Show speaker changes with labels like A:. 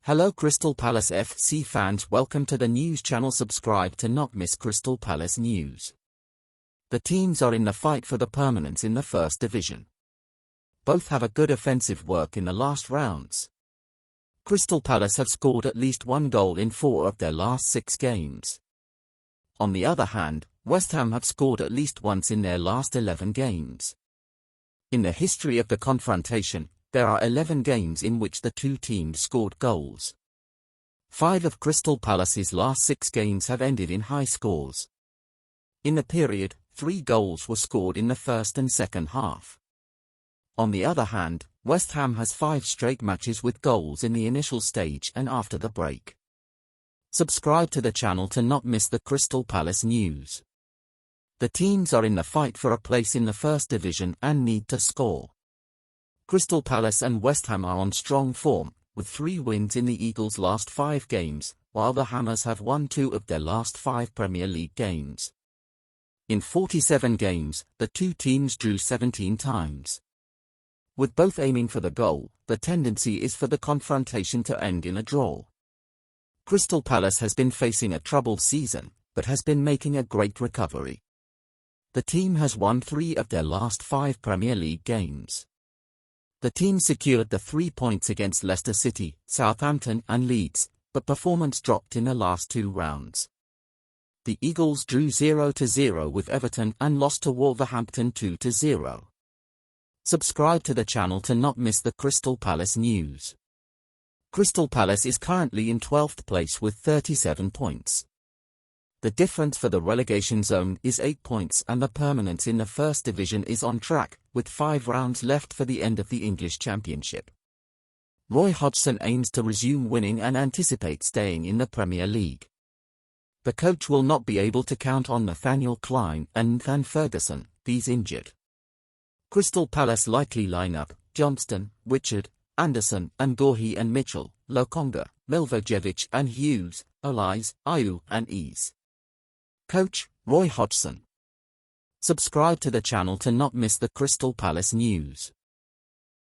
A: Hello Crystal Palace FC fans, welcome to the news channel. Subscribe to not miss Crystal Palace news. The teams are in the fight for the permanence in the first division. Both have a good offensive work in the last rounds. Crystal Palace have scored at least one goal in 4 of their last 6 games. On the other hand, West Ham have scored at least once in their last 11 games. In the history of the confrontation, there are 11 games in which the two teams scored goals. 5 of Crystal Palace's last 6 games have ended in high scores. In the period, 3 goals were scored in the first and second half. On the other hand, West Ham has 5 straight matches with goals in the initial stage and after the break. Subscribe to the channel to not miss the Crystal Palace news. The teams are in the fight for a place in the first division and need to score. Crystal Palace and West Ham are on strong form, with 3 wins in the Eagles' last 5 games, while the Hammers have won 2 of their last 5 Premier League games. In 47 games, the two teams drew 17 times. With both aiming for the goal, the tendency is for the confrontation to end in a draw. Crystal Palace has been facing a troubled season, but has been making a great recovery. The team has won 3 of their last 5 Premier League games. The team secured the 3 points against Leicester City, Southampton and Leeds, but performance dropped in the last 2 rounds. The Eagles drew 0-0 with Everton and lost to Wolverhampton 2-0. Subscribe to the channel to not miss the Crystal Palace news. Crystal Palace is currently in 12th place with 37 points. The difference for the relegation zone is 8 points and the permanence in the first division is on track, with 5 rounds left for the end of the English Championship. Roy Hodgson aims to resume winning and anticipates staying in the Premier League. The coach will not be able to count on Nathaniel Clyne and Nathan Ferguson, these injured. Crystal Palace likely lineup: Johnston, Richard, Anderson and Gorhi and Mitchell, Lokonga, Milvojevic and Hughes, Olise, Ayew and Ease. Coach, Roy Hodgson. Subscribe to the channel to not miss the Crystal Palace news.